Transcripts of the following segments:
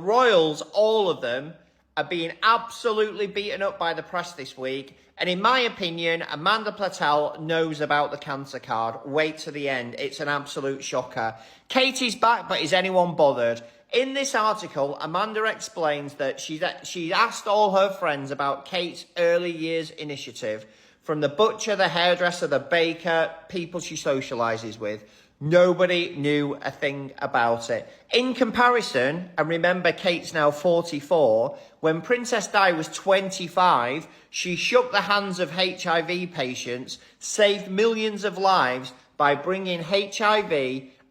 Royals, all of them, are being absolutely beaten up by the press this week. And in my opinion, Amanda Platel knows about the cancer card. Wait to the end. It's an absolute shocker. Katie's back, but is anyone bothered? In this article, Amanda explains that she asked all her friends about Kate's early years initiative, from the butcher, the hairdresser, the baker, people she socialises with. Nobody knew a thing about it. In comparison, and remember Kate's now 44, when Princess Di was 25, she shook the hands of HIV patients, saved millions of lives by bringing HIV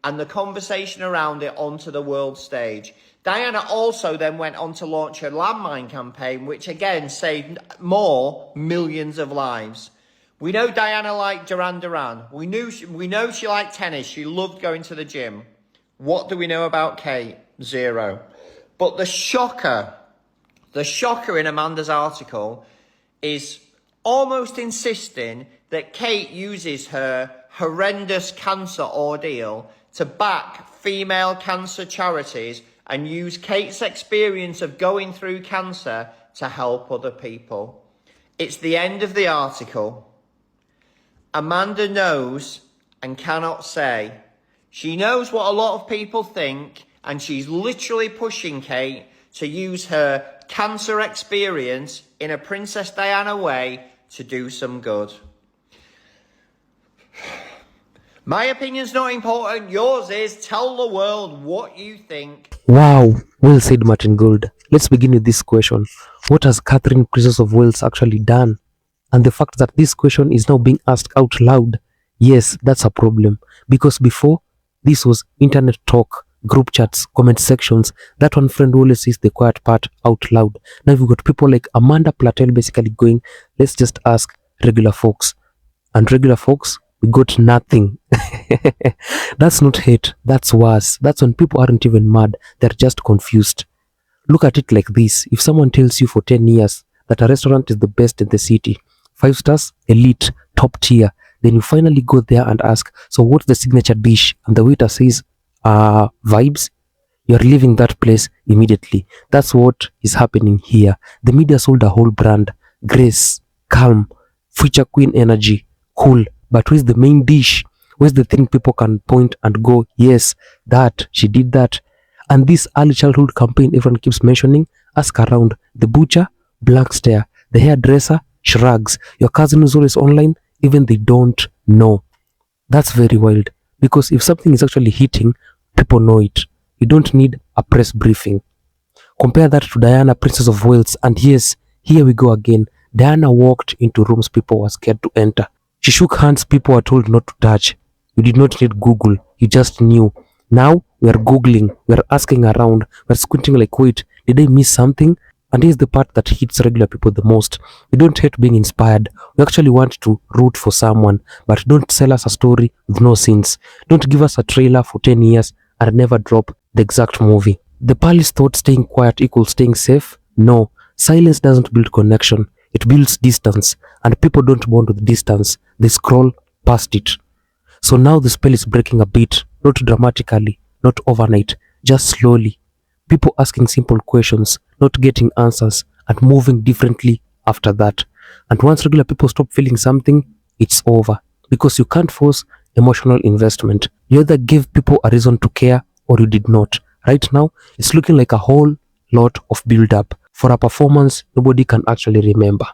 and the conversation around it onto the world stage. Diana also then went on to launch her landmine campaign, which again saved more millions of lives. We know Diana liked Duran Duran. We know she liked tennis. She loved going to the gym. What do we know about Kate? Zero. But the shocker in Amanda's article is almost insisting that Kate uses her horrendous cancer ordeal to back female cancer charities and use Kate's experience of going through cancer to help other people. It's the end of the article. Amanda knows and cannot say. She knows what a lot of people think, and she's literally pushing Kate to use her cancer experience in a Princess Diana way to do some good. My opinion's not important, yours is. Tell the world what you think. Wow, well said, Martin Gold. Let's begin with this question. What has Catherine, Princess of Wales, actually done? And the fact that this question is now being asked out loud, yes, that's a problem. Because before, this was internet talk, group chats, comment sections. That one friend always says the quiet part out loud. Now we've got people like Amanda Platel basically going, let's just ask regular folks. And regular folks, we got nothing. That's not hate, that's worse. That's when people aren't even mad, they're just confused. Look at it like this. If someone tells you for 10 years that a restaurant is the best in the city, 5 stars, elite, top tier, then you finally go there and ask, so what's the signature dish? And the waiter says, vibes. You're leaving that place immediately. That's what is happening here. The media sold a whole brand. Grace, calm, future queen energy, cool. But where's the main dish? Where's the thing people can point and go, yes, that, she did that. And this early childhood campaign everyone keeps mentioning, ask around. The butcher, blank stare. The hairdresser, shrugs. Your cousin is always online, even they don't know. That's very wild. Because if something is actually hitting, people know it. You don't need a press briefing. Compare that to Diana, Princess of Wales, and yes, here we go again. Diana walked into rooms people were scared to enter. She shook hands people were told not to touch. You did not need Google, you just knew. Now we are Googling, we are asking around, we are squinting like, wait, did I miss something? And here's the part that hits regular people the most. We don't hate being inspired. We actually want to root for someone. But don't sell us a story with no scenes. Don't give us a trailer for 10 years and never drop the exact movie. The palace thought staying quiet equals staying safe. No, silence doesn't build connection. It builds distance. And people don't bond with distance. They scroll past it. So now the spell is breaking a bit. Not dramatically, not overnight, just slowly. People asking simple questions, not getting answers, and moving differently after that. And once regular people stop feeling something, it's over. Because you can't force emotional investment. You either give people a reason to care or you did not. Right now, it's looking like a whole lot of build-up for a performance nobody can actually remember.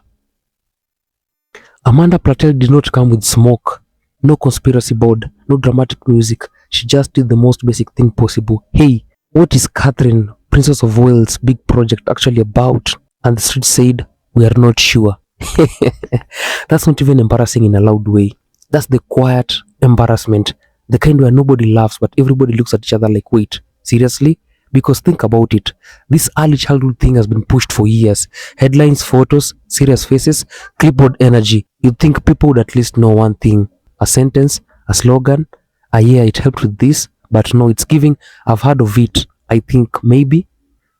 Amanda Platel did not come with smoke. No conspiracy board, no dramatic music. She just did the most basic thing possible. Hey, what is Catherine, Princess of Wales' big project actually about? And the street said, we are not sure. That's not even embarrassing in a loud way. That's the quiet embarrassment. The kind where nobody laughs but everybody looks at each other like, wait, seriously? Because think about it. This early childhood thing has been pushed for years. Headlines, photos, serious faces, clipboard energy. You'd think people would at least know one thing. A sentence, a slogan, yeah, it helped with this, but no, it's giving, I've heard of it, I think, maybe.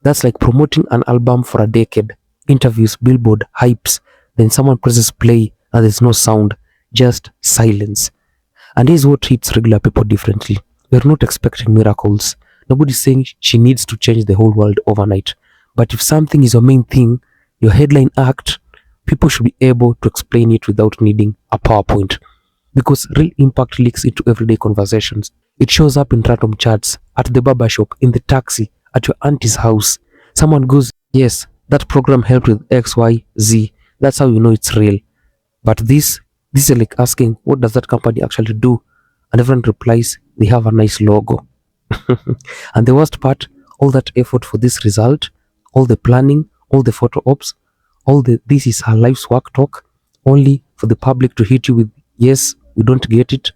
That's like promoting an album for a decade. Interviews, billboard, hypes, then someone presses play and there's no sound, just silence. And here's what hits regular people differently. We're not expecting miracles, Nobody's saying she needs to change the whole world overnight. But if something is your main thing, your headline act, people should be able to explain it without needing a PowerPoint. Because real impact leaks into everyday conversations. It shows up in random chats, at the barber shop, in the taxi, at your auntie's house. Someone goes, yes, that program helped with X, Y, Z. That's how you know it's real. But this is like asking, what does that company actually do? And everyone replies, they have a nice logo. And the worst part, all that effort for this result, all the planning, all the photo ops, all the this is her life's work talk, only for the public to hit you with, yes, we don't get it.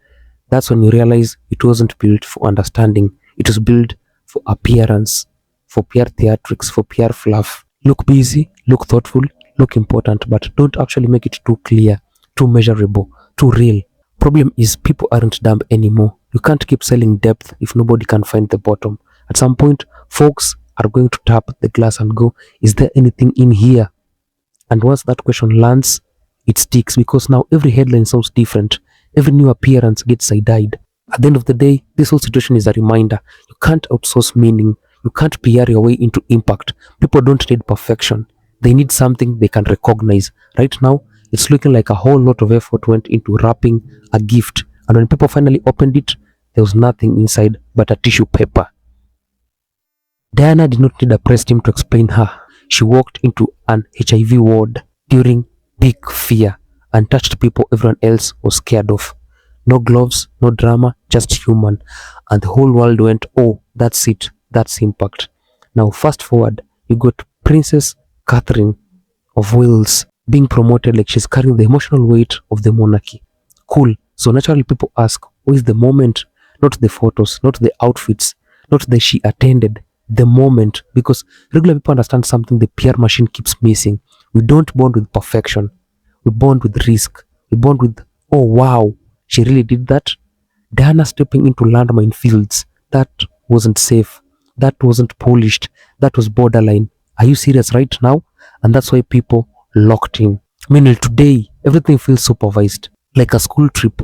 That's when you realize it wasn't built for understanding. It was built for appearance, for PR theatrics, for PR fluff. Look busy, look thoughtful, look important, but don't actually make it too clear, too measurable, too real. Problem is people aren't dumb anymore. You can't keep selling depth if nobody can find the bottom. At some point, folks are going to tap the glass and go, is there anything in here? And once that question lands, it sticks because now every headline sounds different. Every new appearance gets side-eyed. At the end of the day, this whole situation is a reminder. You can't outsource meaning. You can't PR your way into impact. People don't need perfection. They need something they can recognize. Right now, it's looking like a whole lot of effort went into wrapping a gift. And when people finally opened it, there was nothing inside but a tissue paper. Diana did not need a press team to explain her. She walked into an HIV ward during peak fear and touched people everyone else was scared of. No gloves, no drama, just human. And the whole world went, oh, that's it. That's impact. Now fast forward, you got Princess Catherine of Wales being promoted like she's carrying the emotional weight of the monarchy. Cool. So naturally people ask, where is the moment? Not the photos, not the outfits, not the she attended. The moment, because regular people understand something the PR machine keeps missing. We don't bond with perfection. We bond with risk. We bond with, oh wow, she really did that. Diana stepping into landmine fields. That wasn't safe. That wasn't polished. That was borderline. Are you serious right now? And that's why people locked in. Meanwhile, today, everything feels supervised. Like a school trip.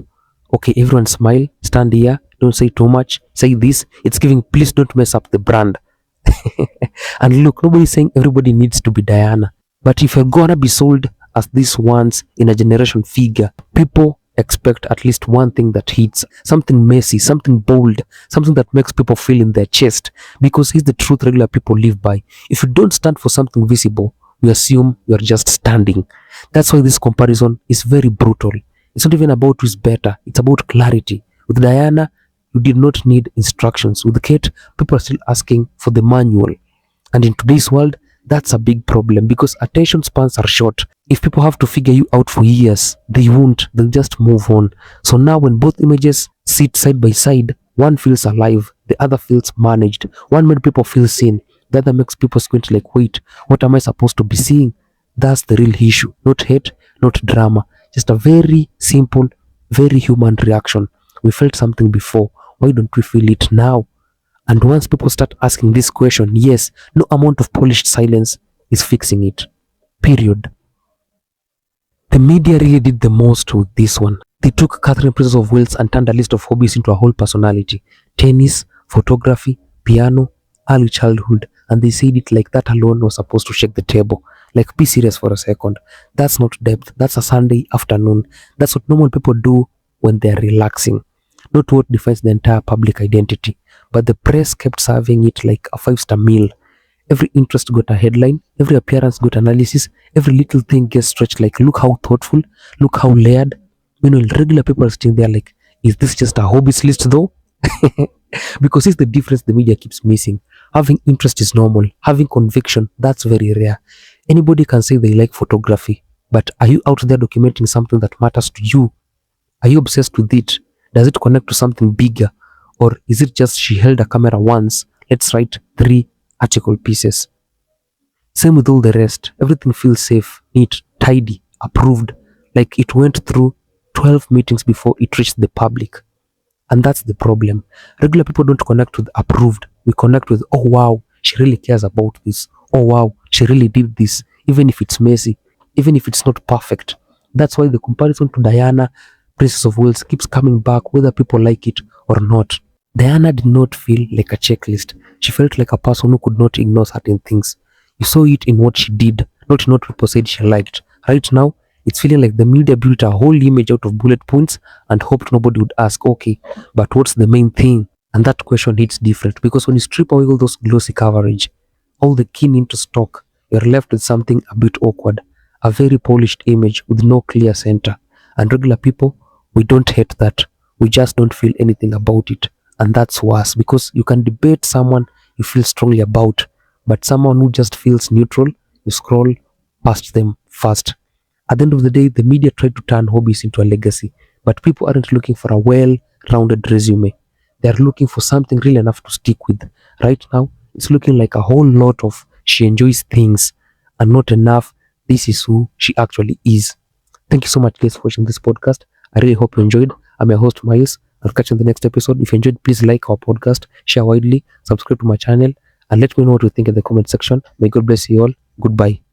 Okay, everyone smile, stand here, don't say too much, say this. It's giving, please don't mess up the brand. And look, nobody's saying everybody needs to be Diana. But if you're gonna be sold as this once in a generation figure, people expect at least one thing that hits, something messy, something bold, something that makes people feel in their chest. Because here's the truth regular people live by. If you don't stand for something visible, we assume you're just standing. That's why this comparison is very brutal. It's not even about who's better, it's about clarity. With Diana, you did not need instructions. With Kate, people are still asking for the manual. And in today's world, that's a big problem because attention spans are short. If people have to figure you out for years, they won't. They'll just move on. So now when both images sit side by side, one feels alive, the other feels managed. One made people feel seen, the other makes people squint like, wait, what am I supposed to be seeing? That's the real issue. Not hate, not drama. Just a very simple, very human reaction. We felt something before. Why don't we feel it now? And once people start asking this question, yes, no amount of polished silence is fixing it. Period. The media really did the most with this one. They took Catherine Princess of Wales and turned a list of hobbies into a whole personality. Tennis, photography, piano, early childhood. And they said it like that alone was supposed to shake the table. Like, be serious for a second. That's not depth. That's a Sunday afternoon. That's what normal people do when they're relaxing. Not what defines the entire public identity. But the press kept serving it like a 5-star meal. Every interest got a headline, every appearance got analysis, every little thing gets stretched like, look how thoughtful, look how layered. Meanwhile, regular people are sitting there like, is this just a hobbies list though? Because it's the difference the media keeps missing. Having interest is normal. Having conviction, that's very rare. Anybody can say they like photography, but are you out there documenting something that matters to you? Are you obsessed with it? Does it connect to something bigger? Or is it just she held a camera once, let's write 3 article pieces? Same with all the rest. Everything feels safe, neat, tidy, approved, like it went through 12 meetings before it reached the public. And that's the problem. Regular people don't connect with approved. We connect with, oh wow, she really cares about this. Oh wow, she really did this. Even if it's messy, even if it's not perfect. That's why the comparison to Diana, Princess of Wales, keeps coming back whether people like it or not. Diana did not feel like a checklist. She felt like a person who could not ignore certain things. You saw it in what she did, not in what people said she liked. Right now, it's feeling like the media built a whole image out of bullet points and hoped nobody would ask, okay, but what's the main thing? And that question hits different because when you strip away all those glossy coverage, all the keen into stock, you're left with something a bit awkward, a very polished image with no clear center. And regular people, we don't hate that. We just don't feel anything about it. And that's worse because you can debate someone you feel strongly about, but someone who just feels neutral, you scroll past them fast. At the end of the day, the media tried to turn hobbies into a legacy, but people aren't looking for a well rounded resume. They're looking for something real enough to stick with. Right now, it's looking like a whole lot of she enjoys things and not enough. This is who she actually is. Thank you so much, guys, for watching this podcast. I really hope you enjoyed. I'm your host, Miles. I'll catch you in the next episode. If you enjoyed, please like our podcast, share widely, subscribe to my channel, and let me know what you think in the comment section. May God bless you all. Goodbye.